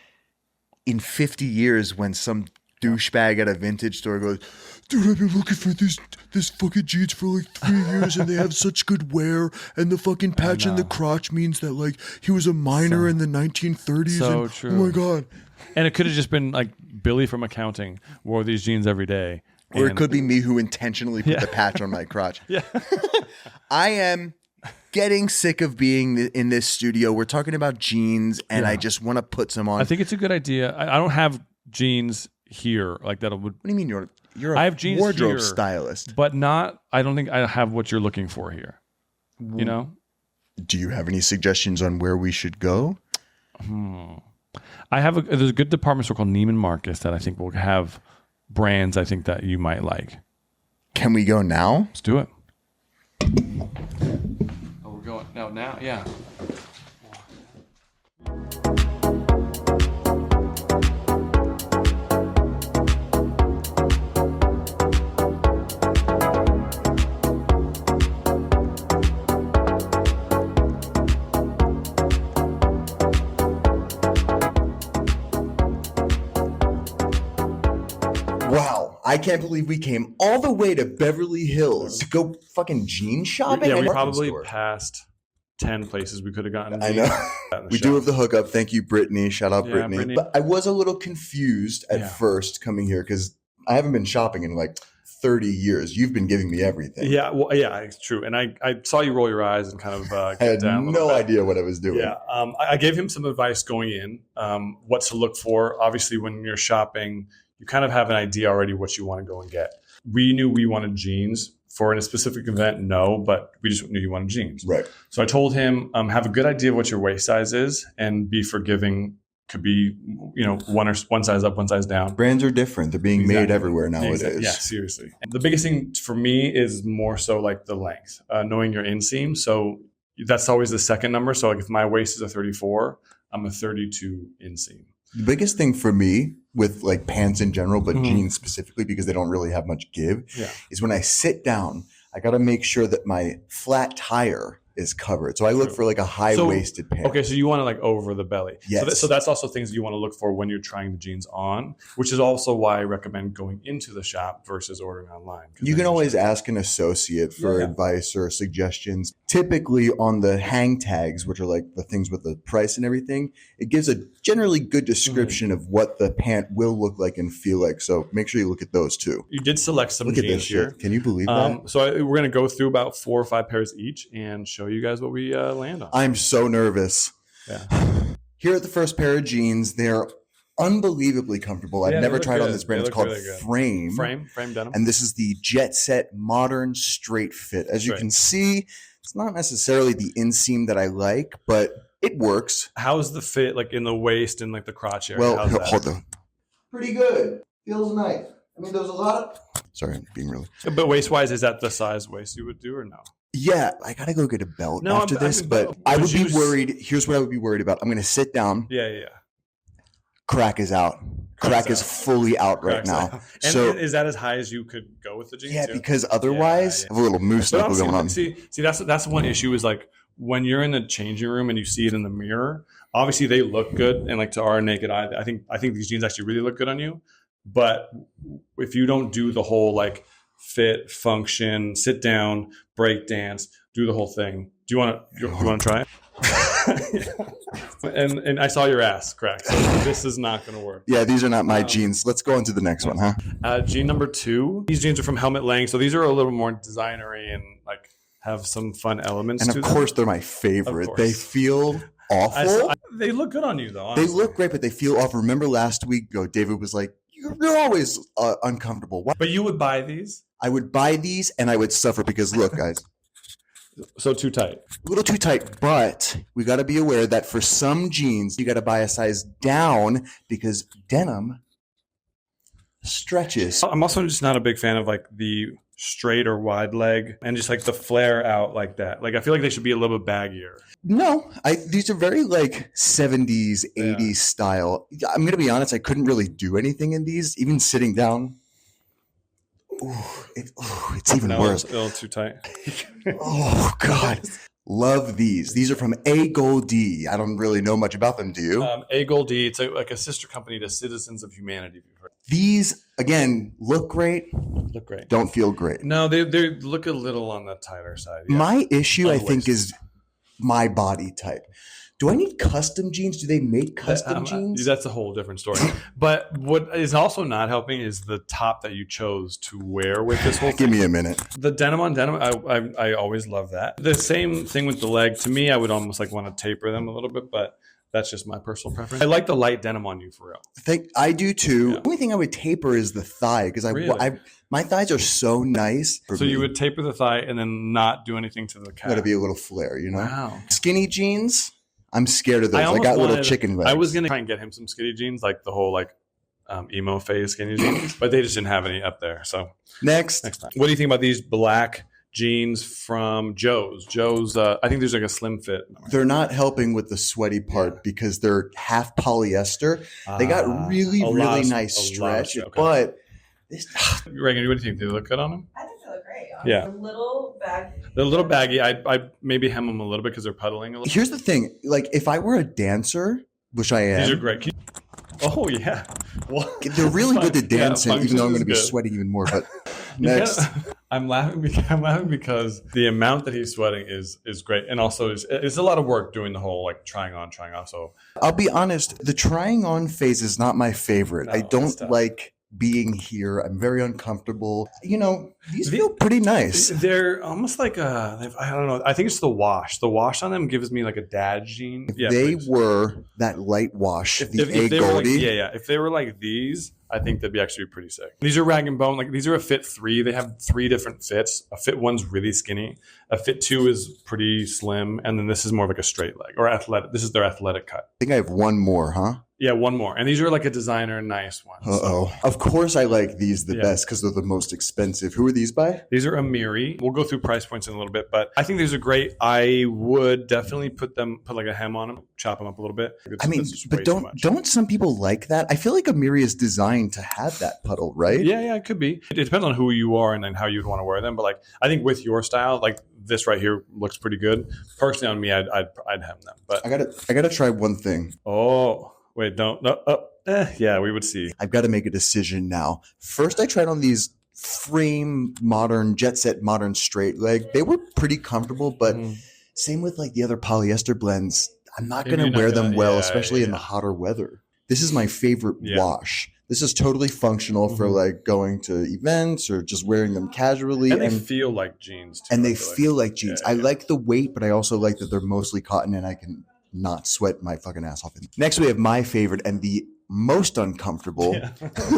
in 50 years, when some douchebag at a vintage store goes, dude, I've been looking for this fucking jeans for like 3 years, and they have such good wear, and the fucking patch in the crotch means that like he was a miner in the 1930s. So true. Oh my god. And it could have just been like Billy from accounting wore these jeans every day. Or it could be me who intentionally put the patch on my crotch. Yeah. I am getting sick of being in this studio. We're talking about jeans, and I just want to put some on. I think it's a good idea. I don't have jeans here like that. What do you mean you're I have jeans wardrobe here, stylist? But I don't think I have what you're looking for here. You know? Do you have any suggestions on where we should go? There's a good department store called Neiman Marcus that I think will have brands I think that you might like. Can we go now? Let's do it. Oh, we're going now, yeah. Wow, I can't believe we came all the way to Beverly Hills to go fucking jean shopping. Yeah, we probably passed 10 places we could have gotten. I know. We do have the hookup. Thank you, Brittany. Shout out Brittany. But I was a little confused at first coming here because I haven't been shopping in like 30 years. You've been giving me everything. Yeah, well, yeah, it's true. And I saw you roll your eyes and kind of I had no idea what I was doing. Yeah, I gave him some advice going in, what to look for. Obviously, when you're shopping, you kind of have an idea already what you want to go and get. We knew we wanted jeans for in a specific event. No, but we just knew you wanted jeans. Right. So I told him, have a good idea of what your waist size is and be forgiving. Could be, one size up, one size down. Brands are different. They're being made everywhere nowadays. Exactly. Yeah, seriously. And the biggest thing for me is more so like the length, knowing your inseam. So that's always the second number. So like if my waist is a 34, I'm a 32 inseam. The biggest thing for me with like pants in general, but jeans specifically because they don't really have much give, is when I sit down, I got to make sure that my flat tire is covered. So I look for like a high-waisted pant. Okay, so you want to like over the belly. Yes. So that's also things you want to look for when you're trying the jeans on, which is also why I recommend going into the shop versus ordering online. You can always ask an associate for advice or suggestions. Typically on the hang tags, which are like the things with the price and everything, it gives a generally good description of what the pant will look like and feel like. So make sure you look at those too. You did select some Look jeans at this here. shit. Can you believe that? So we're going to go through about 4 or 5 pairs each and show you guys what we land on. I'm so nervous. Yeah. Here at the first pair of jeans, they're unbelievably comfortable. I've never tried on this brand. It's called really Frame denim. And this is the Jet Set Modern Straight Fit. As you can see, it's not necessarily the inseam that I like, but it works. How's the fit like in the waist and like the crotch area? Well, hold on. Pretty good. Feels nice. I mean, there's a lot of... Sorry, I'm being really... But waist-wise, is that the size waist you would do or no? Yeah, I got to go get a belt after this, but I would be worried. Here's what I would be worried about. I'm going to sit down. Yeah. Crack is out. Crack is fully out right now. And so is that as high as you could go with the jeans? Yeah, because otherwise, I have a little moose knuckle going on. See, that's one issue is like when you're in the changing room and you see it in the mirror, obviously they look good. And like to our naked eye, I think these jeans actually really look good on you. But if you don't do the whole like fit, function, sit down, break dance, do the whole thing. Do you want to try it? And I saw your ass crack. So this is not going to work. Yeah, these are not my jeans. Let's go into the next one, huh? Jean number 2. These jeans are from Helmut Lang, so these are a little more designery and like have some fun elements. And of course, they're my favorite. They feel awful. They look good on you, though. Honestly. They look great, but they feel awful. Remember last week ago, David was like, "You're always uncomfortable." Why? But you would buy these? I would buy these, and I would suffer because look, guys. So too tight. A little too tight, but we got to be aware that for some jeans, you got to buy a size down because denim stretches. I'm also just not a big fan of like the straight or wide leg and just like the flare out like that. Like I feel like they should be a little bit baggier. No, these are very like 70s, 80s style. I'm going to be honest, I couldn't really do anything in these, even sitting down. It's even worse. A little too tight. Oh, God. Love these. These are from A Gold D. I don't really know much about them, do you? A Gold D. It's like a sister company to Citizens of Humanity. These, again, look great. Look great. Don't feel great. No, they look a little on the tighter side. Yeah. My issue, I think, is my body type. Do I need custom jeans? Do they make custom jeans? That's a whole different story. But what is also not helping is the top that you chose to wear with this whole thing. Give me a minute. The denim on denim, I always love that. The same thing with the leg. To me, I would almost like want to taper them a little bit, but that's just my personal preference. I like the light denim on you for real. I do too. The only thing I would taper is the thigh because my thighs are so nice. So you would taper the thigh and then not do anything to the calf. Got to be a little flare, you know? Wow. Skinny jeans. I'm scared of those. I got little chicken legs. I was going to try and get him some skinny jeans, like the whole like emo phase skinny jeans, but they just didn't have any up there. So next time. What do you think about these black jeans from Joe's? I think there's like a slim fit. They're not helping with the sweaty part because they're half polyester. They got really nice stretch, but this. Reagan, what do you think? Do they look good on them? I think they look great. Yeah. They're a little baggy. They're a little baggy. I maybe hem them a little bit because they're puddling a little. Here's the thing. Like if I were a dancer, which I am. These are great. Oh, yeah. Well, they're really good to dance in, even though I'm going to be sweating even more. But next. I'm laughing because the amount that he's sweating is great. And also it's a lot of work doing the whole like trying on, trying off. So I'll be honest, the trying on phase is not my favorite. No, I don't like being here. I'm very uncomfortable. You know, these feel pretty nice. They're almost like I don't know. I think it's the wash. The wash on them gives me like a dad jean. If they were that light wash, the A Goldie. If they were like these, I think that'd be actually pretty sick. These are rag and bone. Like these are a fit 3. They have 3 different fits. A fit 1's really skinny. A fit 2 is pretty slim, and then this is more like a straight leg or athletic. This is their athletic cut. I think I have one more, huh? Yeah, one more. And these are like a designer nice ones. Uh-oh. Of course I like these the best because they're the most expensive. Who are these by? These are Amiri. We'll go through price points in a little bit, but I think these are great. I would definitely put like a hem on them, chop them up a little bit. But don't some people like that? I feel like Amiri is designed to have that puddle, right? Yeah, it could be. It depends on who you are and then how you'd want to wear them. But like, I think with your style, like this right here looks pretty good. Personally, on me, I'd hem them. But I gotta try one thing. Oh. Wait, don't. No, yeah, we would see. I've got to make a decision now. First, I tried on these frame modern, jet set modern straight leg. They were pretty comfortable, but same with like the other polyester blends. I'm not going to wear them well, especially in the hotter weather. This is my favorite wash. This is totally functional for like going to events or just wearing them casually. And they feel like jeans, too. And they feel like jeans. I like the weight, but I also like that they're mostly cotton and I can not sweat my fucking ass off. Next, we have my favorite and the most uncomfortable.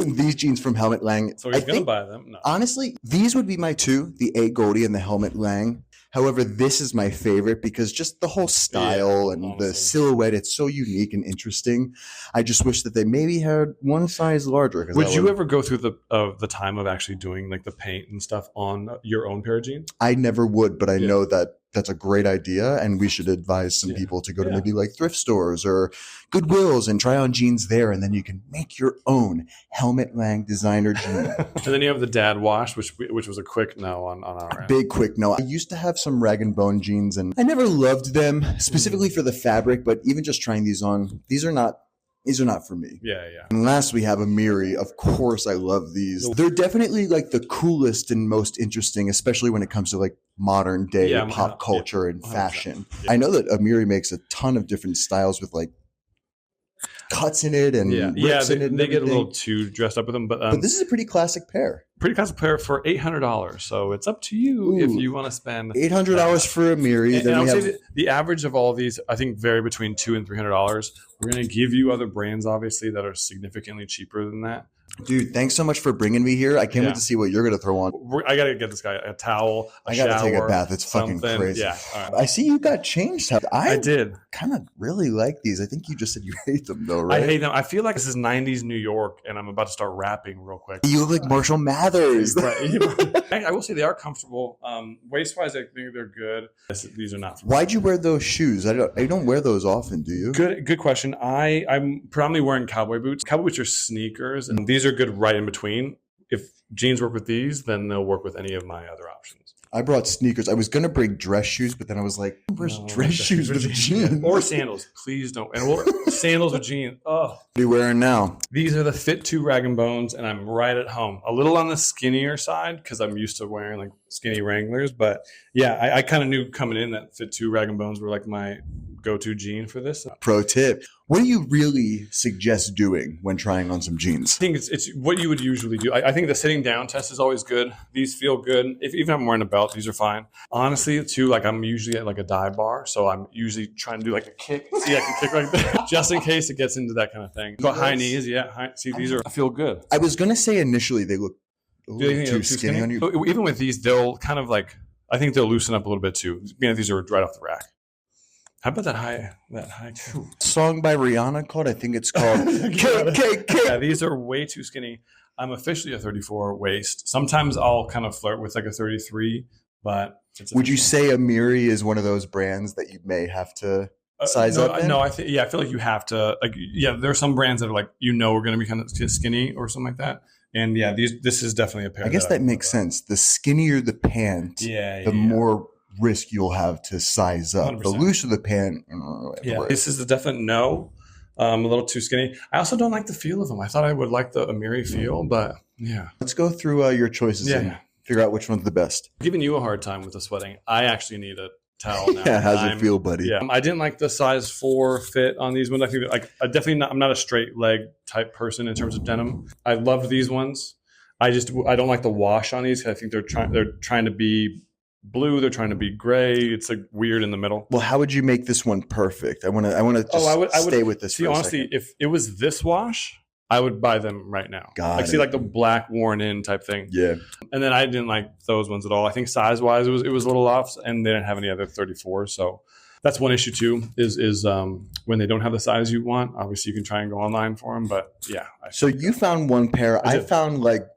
These jeans from Helmut Lang. So he's going to buy them? No. Honestly, these would be my 2, the A. Goldie and the Helmut Lang. However, this is my favorite because just the whole style and the silhouette, it's so unique and interesting. I just wish that they maybe had one size larger. Would you ever go through the time of actually doing like the paint and stuff on your own pair of jeans? I never would, but I know that that's a great idea, and we should advise some people to go to maybe like thrift stores or Goodwills and try on jeans there, and then you can make your own Helmut Lang designer jean. And then you have the dad wash, which was a quick no on our end. Big quick no. I used to have some rag and bone jeans, and I never loved them specifically for the fabric, but even just trying these on, these are not for me. Yeah. And last we have Amiri. Of course, I love these. They're definitely like the coolest and most interesting, especially when it comes to like modern day pop culture and fashion. I know that Amiri makes a ton of different styles with like cuts in it and rips in it. They get a little too dressed up with them, but this is a pretty classic pair. Pretty classic pair for $800. So it's up to you if you want to spend $800 for Amiri. And I would say the average of all of these, I think, vary between $200 and $300. We're going to give you other brands, obviously, that are significantly cheaper than that. Dude, thanks so much for bringing me here. I can't wait to see what you're going to throw on. I got to get this guy a towel, I got to take a bath. It's fucking crazy. Yeah. All right. I see you got changed. I did. Kind of really like these. I think you just said you hate them though, right? I hate them. I feel like this is 90s New York and I'm about to start rapping real quick. You look like Marshall Mathers. I will say they are comfortable. Waist-wise, I think they're good. These are not for me. Why'd you wear those shoes? I don't wear those often, do you? Good question. I'm predominantly wearing cowboy boots. Cowboy boots are sneakers, and these are good right in between. If jeans work with these, then they'll work with any of my other options. I brought sneakers. I was going to bring dress shoes, but then I was like, where's dress shoes with jeans? Or sandals. Please don't. And sandals with jeans. Oh. What are you wearing now? These are the Fit 2 Rag & Bones, and I'm right at home. A little on the skinnier side because I'm used to wearing like skinny Wranglers. But yeah, I kind of knew coming in that Fit 2 Rag & Bones were like my go-to jean for this. Pro tip. What do you really suggest doing when trying on some jeans? I think it's what you would usually do. I think the sitting down test is always good. These feel good. Even if I'm wearing a belt, these are fine. Honestly, too, like I'm usually at like a dive bar, so I'm usually trying to do like a kick. See, I can kick right there, just in case it gets into that kind of thing. But high knees, see, these are feel good. I was gonna say initially they look a little too skinny on you. Even with these, they'll kind of like I think they'll loosen up a little bit too. Being that these are right off the rack. How about that high song by Rihanna called? I think it's called Cake. Yeah, these are way too skinny. I'm officially a 34 waist. Sometimes I'll kind of flirt with like a 33, but would you say Amiri is one of those brands that you may have to size up in? No, I feel like you have to there are some brands that are like we're going to be kind of skinny or something like that. And yeah, this is definitely a pair. I guess that makes sense. The skinnier the pant, the more risk you'll have to size up. 100%. The looser the pant. This is a definite no. A little too skinny. I also don't like the feel of them. I thought I would like the Amiri feel, but yeah. Let's go through your choices and figure out which one's the best. I'm giving you a hard time with the sweating. I actually need a towel now. How's it feel, buddy? Yeah, I didn't like the size 4 fit on these ones. I think I'm not a straight leg type person in terms of denim. I loved these ones. I don't like the wash on these. I think they're trying to be blue, they're trying to be gray. It's like weird in the middle. Well, how would you make this one perfect? I want to stay with this. See, honestly, if it was this wash, I would buy them right now. Got See it. like the black worn in type thing. Yeah. And then I didn't like those ones at all. I think size wise it was a little off, and they didn't have any other 34. So that's one issue too. Is when they don't have the size you want. Obviously, you can try and go online for them, but yeah. So you found one pair. I did. found like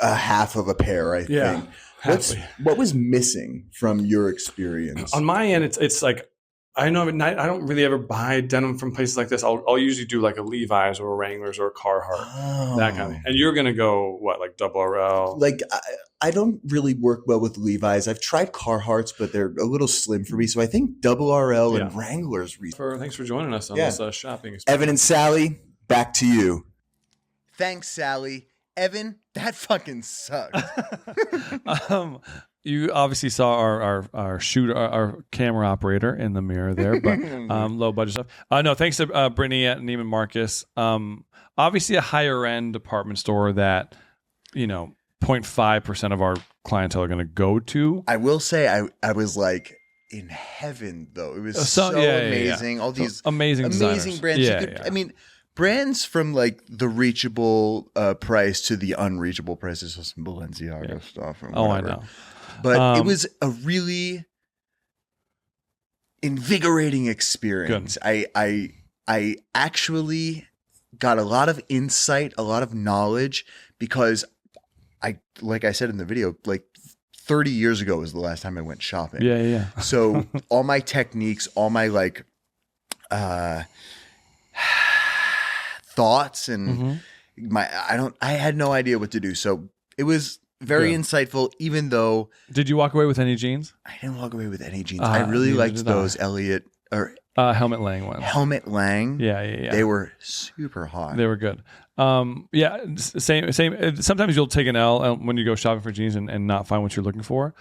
a half of a pair. I Yeah. think. What was missing from your experience? On my end, it's like I know at night I don't really ever buy denim from places like this. I'll usually do like a Levi's or a Wranglers or a Carhartt, that kind of thing. And you're gonna go what, like double RL? Like I don't really work well with Levi's. I've tried Carhartts, but they're a little slim for me. So I think double RL and Wranglers. Thanks for joining us on Yeah. this shopping experience. Evan and Sally, back to you. Thanks, Sally. Evan, that fucking sucked. You obviously saw our shooter, our camera operator in the mirror there, but low budget stuff. No, thanks to Brittany at Neiman Marcus. Obviously, a higher end department store that 0.5% of our clientele are going to go to. I will say, I was like in heaven though. It was so amazing. All these amazing designers. brands. I mean, brands from like the reachable price to the unreachable prices of some Balenciaga stuff. And I whatever. know. But it was a really invigorating experience. I actually got a lot of insight, a lot of knowledge, because like I said in the video, like 30 years ago was the last time I went shopping. Yeah. So all my techniques, all my like thoughts and I had no idea what to do. So it was very insightful, even though. Did you walk away with any jeans? I didn't walk away with any jeans. I really liked those Elliot or Helmet Lang ones. Helmet Lang. Yeah. They were super hot. They were good. Same. Sometimes you'll take an L when you go shopping for jeans and not find what you're looking for.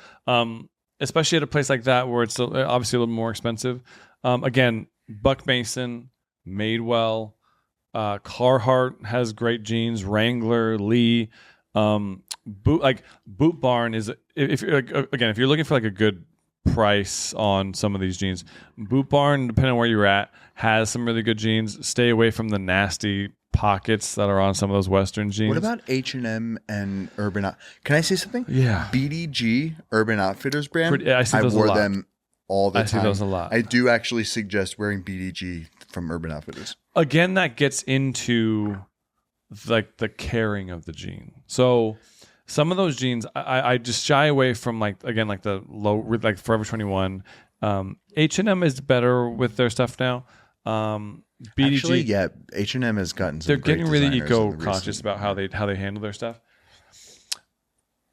Especially at a place like that where it's obviously a little more expensive. Again, Buck Mason, Madewell, Carhartt has great jeans. Wrangler, Lee, Boot Barn is if you're looking for like a good price on some of these jeans, Boot Barn, depending on where you're at, has some really good jeans. Stay away from the nasty pockets that are on some of those Western jeans. What about H&M and Urban Can I say something? Yeah. BDG, Urban Outfitters brand. I see those a lot. wore them all the time. I see those a lot. I do actually suggest wearing BDG from Urban Outfitters. Again, that gets into like the caring of the jean. So some of those jeans, I just shy away from like the low, like Forever 21. H&M is better with their stuff now. BDG, actually, yeah, H&M has gotten some they're great getting really designers in the eco-conscious recent- about how they handle their stuff.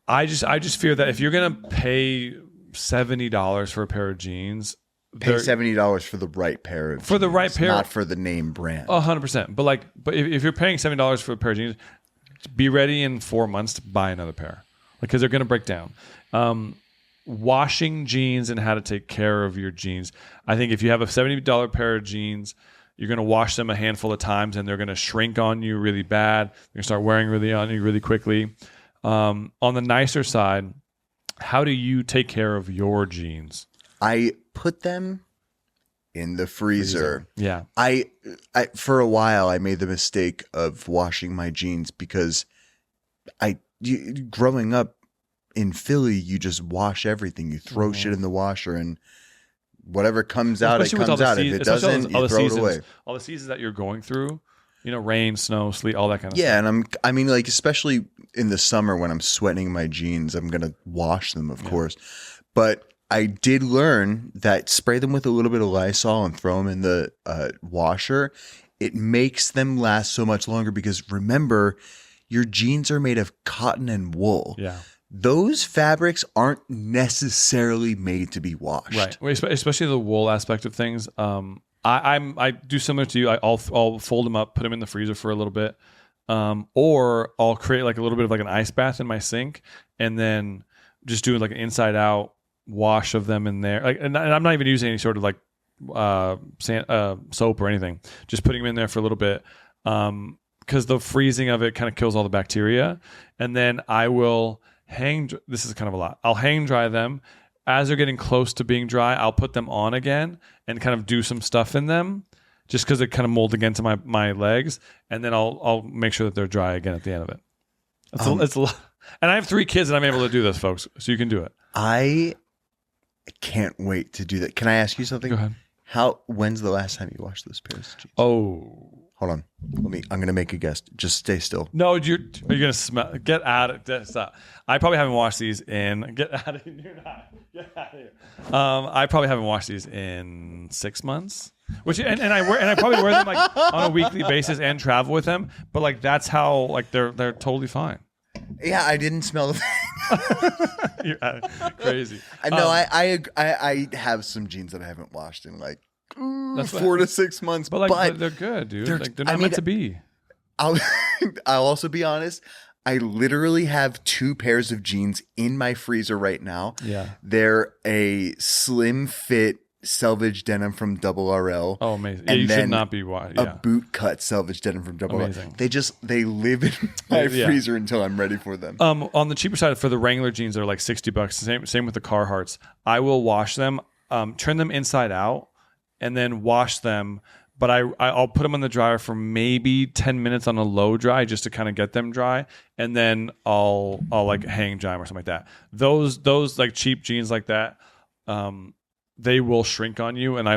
I just fear that if you're gonna pay $70 for a pair of jeans, Pay $70 for the right pair of For the jeans, right pair. not for the name brand. 100%. But if you're paying $70 for a pair of jeans, be ready in 4 months to buy another pair, because they're going to break down. Washing jeans and how to take care of your jeans. I think if you have a $70 pair of jeans, you're going to wash them a handful of times and they're going to shrink on you really bad. They're going to start wearing on you really quickly. On the nicer side, how do you take care of your jeans? I put them in the freezer. Yeah. I for a while I made the mistake of washing my jeans because growing up in Philly, you just wash everything. You throw shit in the washer and whatever comes out, it comes out. If it doesn't, you throw it away. All the seasons that you're going through, rain, snow, sleet, all that kind of stuff. Yeah, and I mean, like, especially in the summer when I'm sweating my jeans, I'm going to wash them, of course. But I did learn that spray them with a little bit of Lysol and throw them in the washer. It makes them last so much longer because remember, your jeans are made of cotton and wool. Yeah. Those fabrics aren't necessarily made to be washed. Right. Especially the wool aspect of things. I do similar to you. I'll fold them up, put them in the freezer for a little bit, or I'll create like a little bit of like an ice bath in my sink, and then just do like an inside out wash of them in there. Like, and I'm not even using any sort of like soap or anything. Just putting them in there for a little bit, because the freezing of it kind of kills all the bacteria. And then I will this is kind of a lot. I'll hang dry them. As they're getting close to being dry, I'll put them on again and kind of do some stuff in them just because it kind of mold against my legs, and then I'll make sure that they're dry again at the end of it. It's a lot. And I have 3 kids, and I'm able to do this, folks. So you can do it. I can't wait to do that. Can I ask you something? Go ahead. When's the last time you washed those pairs of jeans? Oh. Hold on. I'm going to make a guess. Just stay still. No, are you going to smell? Get out of it. Stop. I probably haven't washed these in. Get out of here. You're not. Get out of here. I probably haven't washed these in 6 months. Which and I probably wear them like on a weekly basis and travel with them. But like that's how like they're totally fine. Yeah, I didn't smell the thing. You're crazy. I know. I have some jeans that I haven't washed in like 4 to 6 months, but they're good, dude. They're not meant to be. I'll also be honest. I literally have 2 pairs of jeans in my freezer right now. Yeah, they're a slim fit selvage denim from Double RL. Oh, amazing! Yeah, you should not be wide. Yeah. A boot cut selvage denim from Double RL. Amazing. They live in my freezer until I'm ready for them. On the cheaper side, for the Wrangler jeans, they're like $60. Same with the Carhartts. I will wash them, turn them inside out, and then wash them. But I'll put them in the dryer for maybe 10 minutes on a low dry just to kind of get them dry, and then I'll like hang dry them or something like that. Those like cheap jeans like that. They will shrink on you, and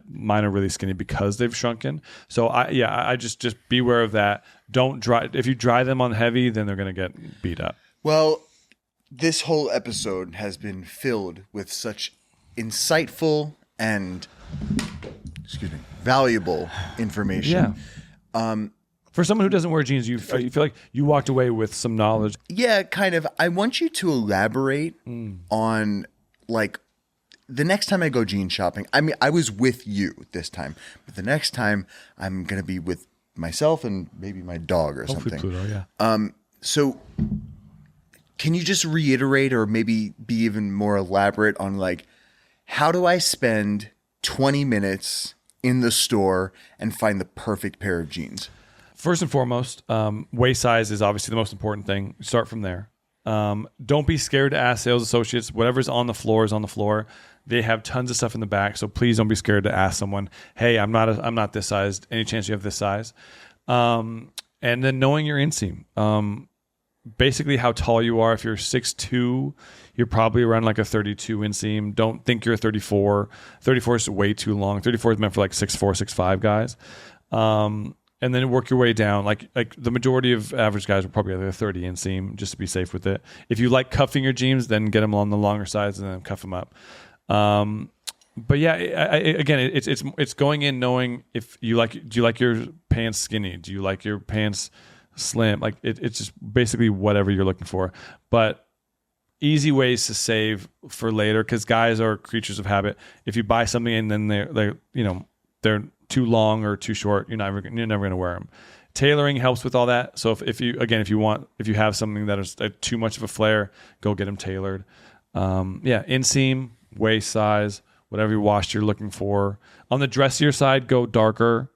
mine are really skinny because they've shrunken. So I just beware of that. Don't dry. If you dry them on heavy, then they're gonna get beat up. Well, this whole episode has been filled with such insightful and valuable information. Yeah. For someone who doesn't wear jeans, you feel like you walked away with some knowledge. Yeah, kind of. I want you to elaborate on like. The next time I go jean shopping, I mean, I was with you this time, but the next time I'm going to be with myself and maybe my dog or something. Pluto, yeah. So can you just reiterate or maybe be even more elaborate on like, how do I spend 20 minutes in the store and find the perfect pair of jeans? First and foremost, waist size is obviously the most important thing. Start from there. Don't be scared to ask sales associates. Whatever's on the floor is on the floor. They have tons of stuff in the back, so please don't be scared to ask someone, "Hey, I'm not this size. Any chance you have this size?" And then knowing your inseam, basically how tall you are. If you're 6'2", you're probably around like a 32 inseam. Don't think you're a 34. 34 is way too long. 34 is meant for like 6'4", 6'5" guys. And then work your way down. Like the majority of average guys will probably have a 30 inseam just to be safe with it. If you like cuffing your jeans, then get them on the longer sides and then cuff them up. But yeah, again, it's going in knowing if do you like your pants skinny? Do you like your pants slim? Like it's just basically whatever you're looking for. But easy ways to save for later, because guys are creatures of habit. If you buy something and then they're too long or too short, you're never going to wear them. Tailoring helps with all that. So if you have something that is too much of a flare, go get them tailored. Inseam, waist size, whatever you washed you're looking for. On the dressier side, go darker,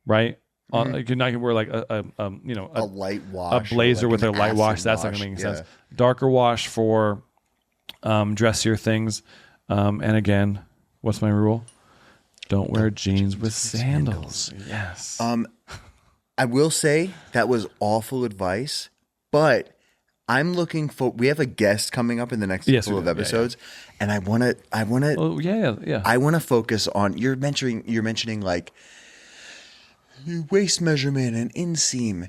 right? You're not gonna wear like a light wash, a blazer like with a light wash. That's not gonna make sense. Darker wash for dressier things. And again, what's my rule? Don't wear jeans with sandals. Yes. I will say that was awful advice, but I'm looking for. We have a guest coming up in the next couple of episodes, and I want to. Oh yeah. I want to focus on. You're mentioning like waist measurement and inseam.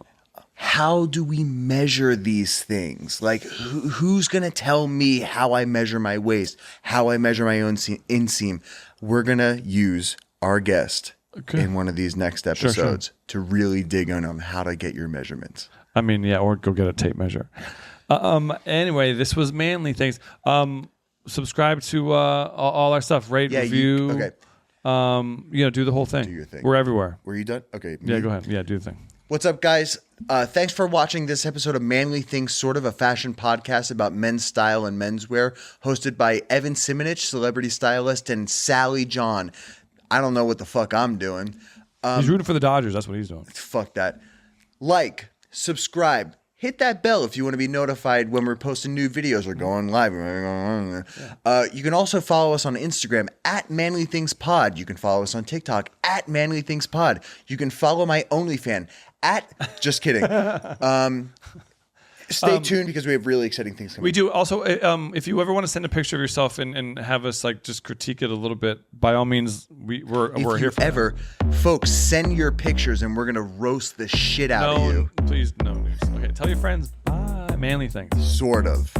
How do we measure these things? Like, who's going to tell me how I measure my waist, how I measure my own inseam? We're going to use our guest in one of these next episodes to really dig in on how to get your measurements. I mean, yeah, or go get a tape measure. Anyway, this was Manly Things. Subscribe to all our stuff. Rate, review. Okay. Do the whole thing. Do your thing. We're everywhere. Were you done? Okay. Yeah, go ahead. Yeah, do the thing. What's up, guys? Thanks for watching this episode of Manly Things, sort of a fashion podcast about men's style and menswear, hosted by Evan Simonich, celebrity stylist, and Sally John. I don't know what the fuck I'm doing. He's rooting for the Dodgers. That's what he's doing. Fuck that. Like, subscribe, hit that bell if you want to be notified when we're posting new videos or going live. You can also follow us on Instagram at ManlyThingsPod. You can follow us on TikTok at ManlyThingsPod. You can follow my OnlyFans at, just kidding. Stay tuned because we have really exciting things coming. We do. Also, if you ever want to send a picture of yourself and have us like just critique it a little bit, by all means, we're here for that. Folks, send your pictures and we're going to roast the shit out of you. Please, no news. Okay, tell your friends. Bye. Manly things. Sort of.